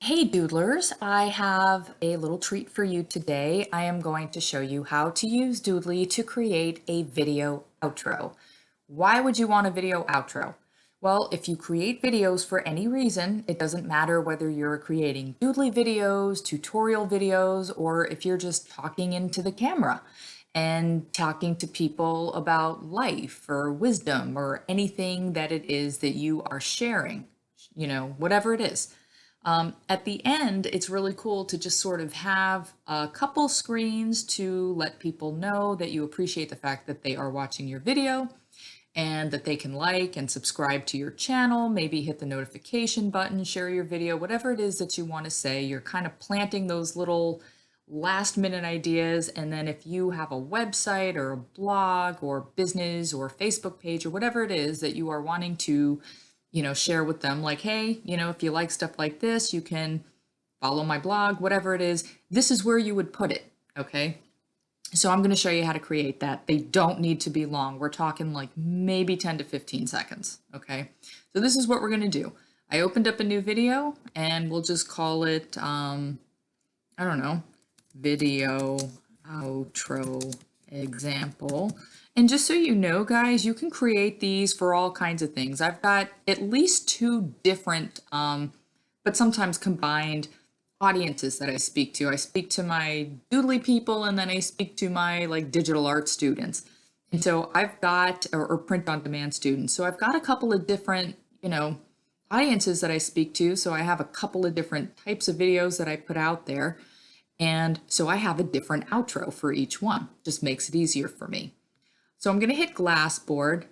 Hey Doodlers, I have a little treat for you today. I am going to show you how to use Doodly to create a video outro. Why would you want a video outro? Well, if you create videos for any reason, it doesn't matter whether you're creating Doodly videos, tutorial videos, or if you're just talking into the camera and talking to people about life or wisdom or anything that it is that you are sharing, whatever it is. At the end, it's really cool to just sort of have a couple screens to let people know that you appreciate the fact that they are watching your video and that they can like and subscribe to your channel, maybe hit the notification button, share your video, whatever it is that you want to say. You're kind of planting those little last minute ideas. And then if you have a website or a blog or business or Facebook page or whatever it is that you are wanting to share with them, like, hey, if you like stuff like this, you can follow my blog, whatever it is, this is where you would put it, okay? So I'm going to show you how to create that. They don't need to be long. We're talking like maybe 10 to 15 seconds, okay? So this is what we're going to do. I opened up a new video and we'll just call it, I don't know, video outro example. And just so you know, guys, you can create these for all kinds of things. I've got at least two different, but sometimes combined audiences that I speak to. I speak to my Doodly people, and then I speak to my like digital art students. And so I've got, or print on demand students. So I've got a couple of different, audiences that I speak to. So I have a couple of different types of videos that I put out there. And so I have a different outro for each one. Just makes it easier for me. So I'm going to hit Glassboard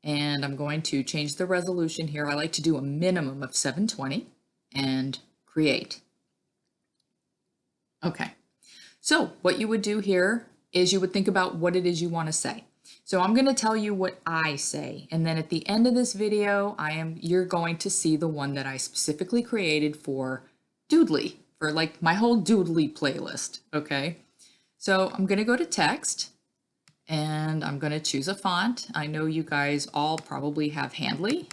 and I'm going to change the resolution here. I like to do a minimum of 720 and create. Okay. So what you would do here is you would think about what it is you want to say. So I'm going to tell you what I say. And then at the end of this video, you're going to see the one that I specifically created for Doodly, for like my whole Doodly playlist. Okay. So I'm going to go to text. And I'm going to choose a font. I know you guys all probably have Handley.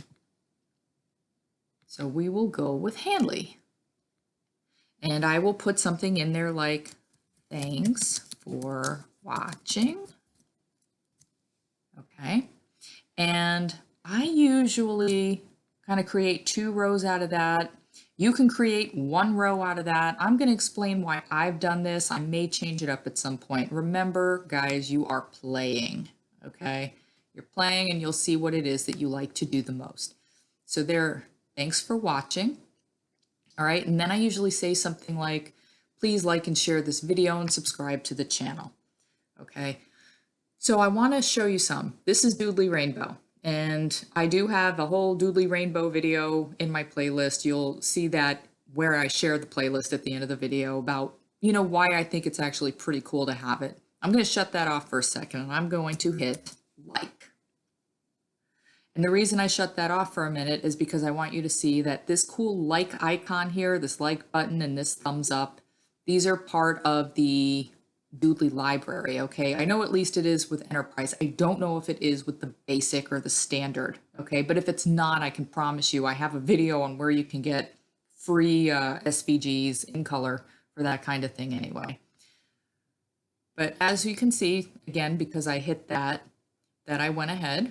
So we will go with Handley. And I will put something in there like, thanks for watching. Okay. And I usually kind of create 2 rows out of that. You can create 1 row out of that. I'm going to explain why I've done this. I may change it up at some point. Remember, guys, you are playing, okay? You're playing and you'll see what it is that you like to do the most. So there, thanks for watching. All right, and then I usually say something like, please like and share this video and subscribe to the channel, okay? So I want to show you some. This is Doodly Rainbow. And I do have a whole Doodly Rainbow video in my playlist. You'll see that where I share the playlist at the end of the video about, why I think it's actually pretty cool to have it. I'm going to shut that off for a second and I'm going to hit like. And the reason I shut that off for a minute is because I want you to see that this cool like icon here, this like button and this thumbs up, these are part of the Doodly library, okay? I know at least it is with Enterprise. I don't know if it is with the basic or the standard, okay? But if it's not, I can promise you I have a video on where you can get free SVGs in color for that kind of thing anyway. But as you can see, again, because I hit that I went ahead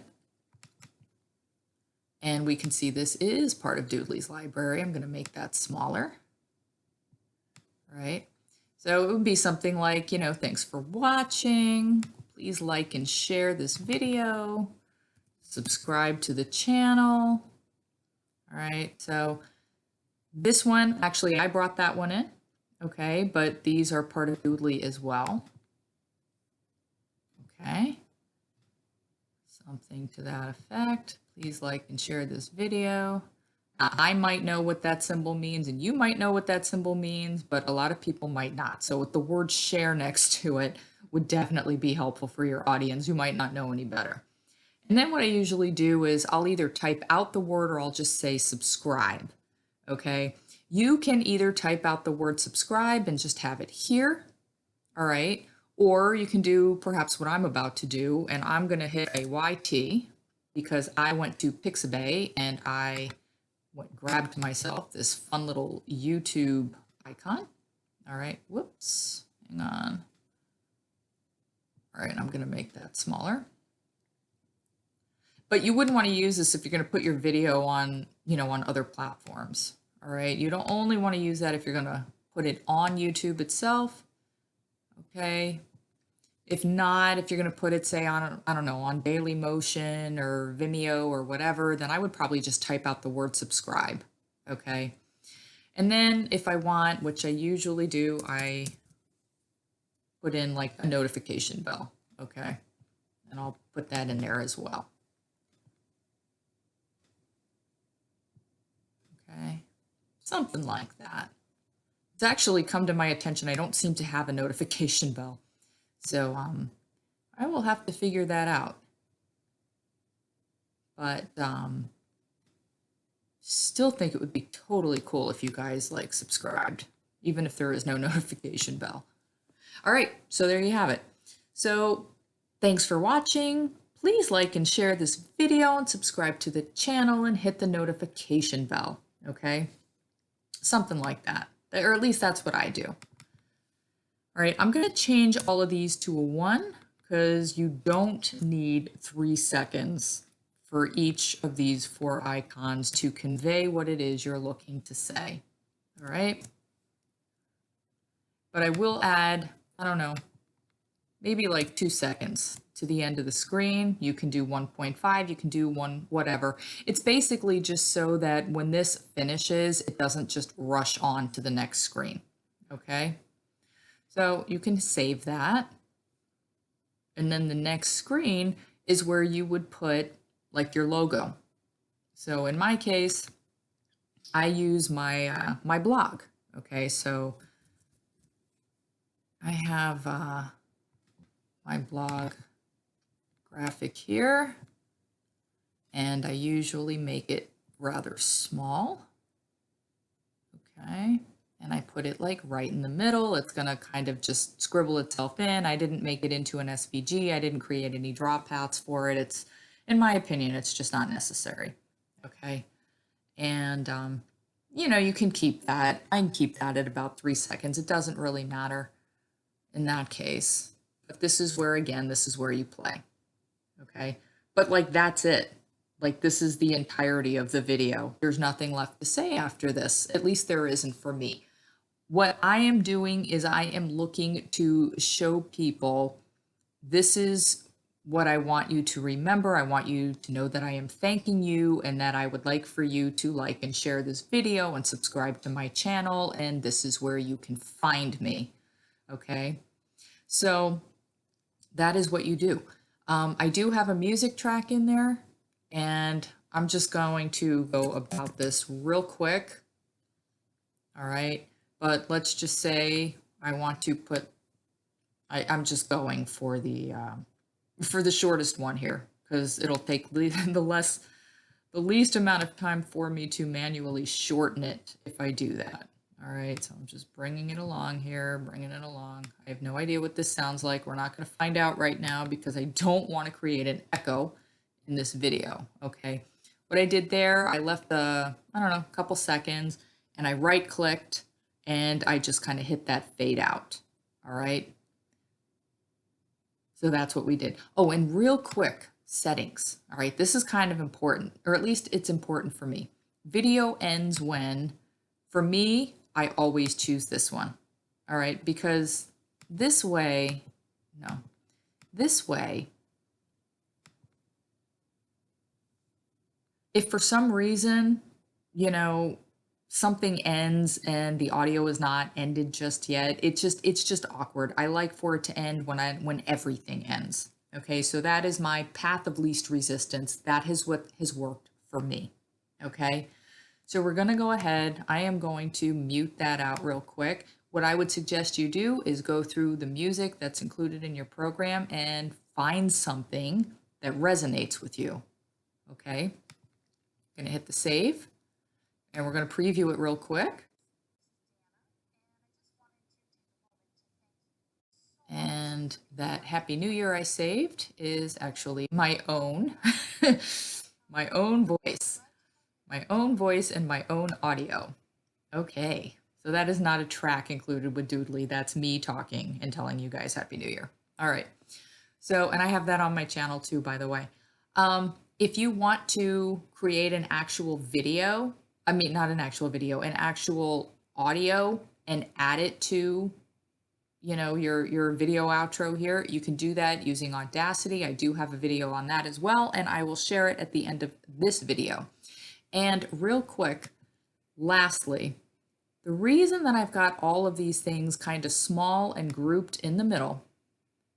and we can see this is part of Doodly's library. I'm going to make that smaller, right? So it would be something like, thanks for watching. Please like and share this video. Subscribe to the channel. All right, so this one, actually, I brought that one in, okay, but these are part of Doodly as well. Okay, something to that effect. Please like and share this video. I might know what that symbol means and you might know what that symbol means, but a lot of people might not. So with the word share next to it would definitely be helpful for your audience who might not know any better. And then what I usually do is I'll either type out the word or I'll just say subscribe, okay? You can either type out the word subscribe and just have it here, all right? Or you can do perhaps what I'm about to do, and I'm gonna hit a YT because I went to Pixabay and I grabbed myself this fun little YouTube icon. All right, whoops, hang on. All right, I'm going to make that smaller. But you wouldn't want to use this if you're going to put your video on, on other platforms. All right, you don't only want to use that if you're going to put it on YouTube itself. Okay. If not, if you're going to put it, say, on, I don't know, on Dailymotion or Vimeo or whatever, then I would probably just type out the word subscribe. Okay. And then if I want, which I usually do, I put in like a notification bell. Okay. And I'll put that in there as well. Okay. Something like that. It's actually come to my attention. I don't seem to have a notification bell. So I will have to figure that out. But still think it would be totally cool if you guys like subscribed, even if there is no notification bell. All right, so there you have it. So thanks for watching. Please like and share this video and subscribe to the channel and hit the notification bell, okay? Something like that, or at least that's what I do. All right, I'm gonna change all of these to a 1 because you don't need 3 seconds for each of these 4 icons to convey what it is you're looking to say, all right? But I will add, I don't know, maybe like 2 seconds to the end of the screen. You can do 1.5, you can do 1, whatever. It's basically just so that when this finishes, it doesn't just rush on to the next screen, okay? So you can save that. And then the next screen is where you would put like your logo. So in my case, I use my my blog. Okay, so I have my blog graphic here, and I usually make it rather small. Okay, and I put it like right in the middle. It's gonna kind of just scribble itself in. I didn't make it into an SVG. I didn't create any dropouts for it. It's, in my opinion, it's just not necessary. Okay, and you can keep that. I can keep that at about 3 seconds. It doesn't really matter in that case. But this is where, again, this is where you play. Okay, but like that's it. Like this is the entirety of the video. There's nothing left to say after this. At least there isn't for me. What I am doing is I am looking to show people this is what I want you to remember. I want you to know that I am thanking you and that I would like for you to like and share this video and subscribe to my channel. And this is where you can find me. Okay, so that is what you do. I do have a music track in there, and I'm just going to go about this real quick. All right, but let's just say I want to put, I'm just going for the shortest one here because it'll take the least amount of time for me to manually shorten it if I do that. All right, so I'm just bringing it along here, bringing it along. I have no idea what this sounds like. We're not going to find out right now because I don't want to create an echo in this video, okay? What I did there, I left I don't know, a couple seconds, and I right-clicked, and I just kind of hit that fade out, all right? So that's what we did. Oh, and real quick, settings, all right? This is kind of important, or at least it's important for me. Video ends when, for me, I always choose this one, all right? Because this way, if for some reason, something ends and the audio is not ended just yet, it's just awkward. I like for it to end when everything ends. Okay, so that is my path of least resistance. That is what has worked for me. Okay. So we're going to go ahead. I am going to mute that out real quick. What I would suggest you do is go through the music that's included in your program and find something that resonates with you. Okay. I'm going to hit the save, and we're going to preview it real quick. And that Happy New Year I saved is actually my own, my own voice. My own voice and my own audio. Okay, so that is not a track included with Doodly. That's me talking and telling you guys Happy New Year. All right. So, and I have that on my channel too, by the way. If you want to create an actual video, I mean, not an actual video, an actual audio and add it to, you know, your video outro here, you can do that using Audacity. I do have a video on that as well, and I will share it at the end of this video. And real quick, lastly, the reason that I've got all of these things kind of small and grouped in the middle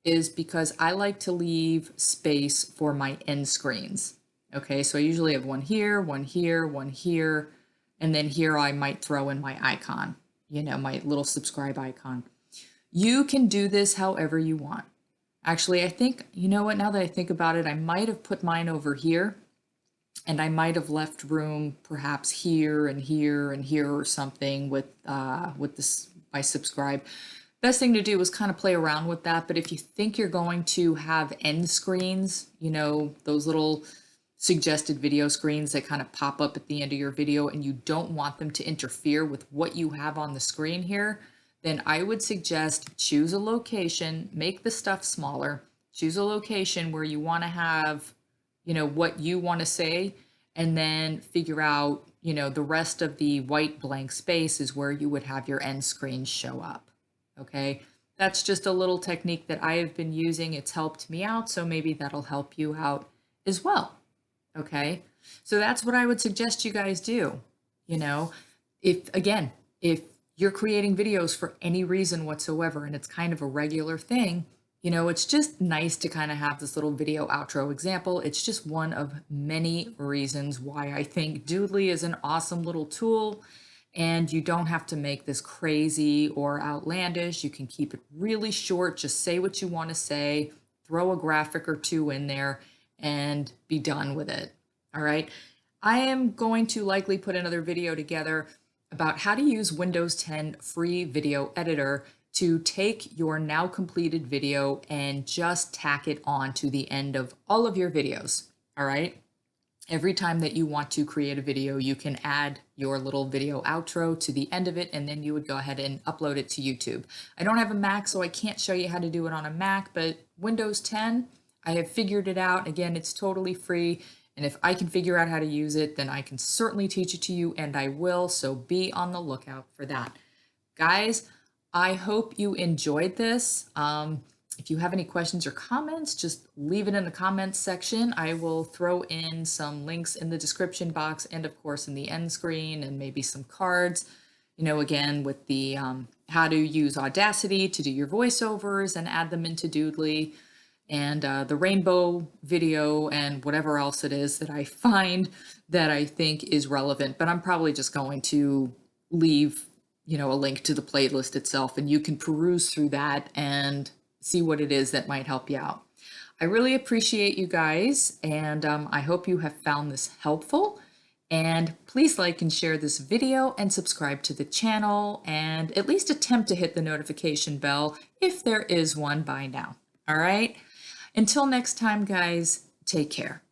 is because I like to leave space for my end screens. Okay, so I usually have one here, one here, one here, and then here I might throw in my icon, you know, my little subscribe icon. You can do this however you want. Actually, I think, you know what, now that I think about it, I might have put mine over here, and I might have left room perhaps here and here and here or something with this, my subscribe. Best thing to do is kind of play around with that. But if you think you're going to have end screens, you know, those little suggested video screens that kind of pop up at the end of your video, and you don't want them to interfere with what you have on the screen here, then I would suggest choose a location, make the stuff smaller, choose a location where you want to have, you know, what you want to say, and then figure out, you know, the rest of the white blank space is where you would have your end screens show up. Okay, that's just a little technique that I have been using. It's helped me out, so maybe that'll help you out as well. Okay, so that's what I would suggest you guys do. You know, if you're creating videos for any reason whatsoever, and it's kind of a regular thing, you know, it's just nice to kind of have this little video outro example. It's just one of many reasons why I think Doodly is an awesome little tool. And you don't have to make this crazy or outlandish. You can keep it really short. Just say what you want to say, throw a graphic or two in there, and be done with it. All right. I am going to likely put another video together about how to use Windows 10 free video editor to take your now completed video and just tack it on to the end of all of your videos. All right. Every time that you want to create a video, you can add your little video outro to the end of it, and then you would go ahead and upload it to YouTube. I don't have a Mac, so I can't show you how to do it on a Mac, but Windows 10, I have figured it out. Again, it's totally free, and if I can figure out how to use it, then I can certainly teach it to you, and I will, so be on the lookout for that. Guys, I hope you enjoyed this. If you have any questions or comments, just leave it in the comments section. I will throw in some links in the description box and of course in the end screen, and maybe some cards, you know, again with the how to use Audacity to do your voiceovers and add them into Doodly, and the rainbow video and whatever else it is that I find that I think is relevant. But I'm probably just going to leave, you know, a link to the playlist itself, and you can peruse through that and see what it is that might help you out. I really appreciate you guys, and I hope you have found this helpful. And please like and share this video and subscribe to the channel, and at least attempt to hit the notification bell if there is one by now. All right. Until next time, guys, take care.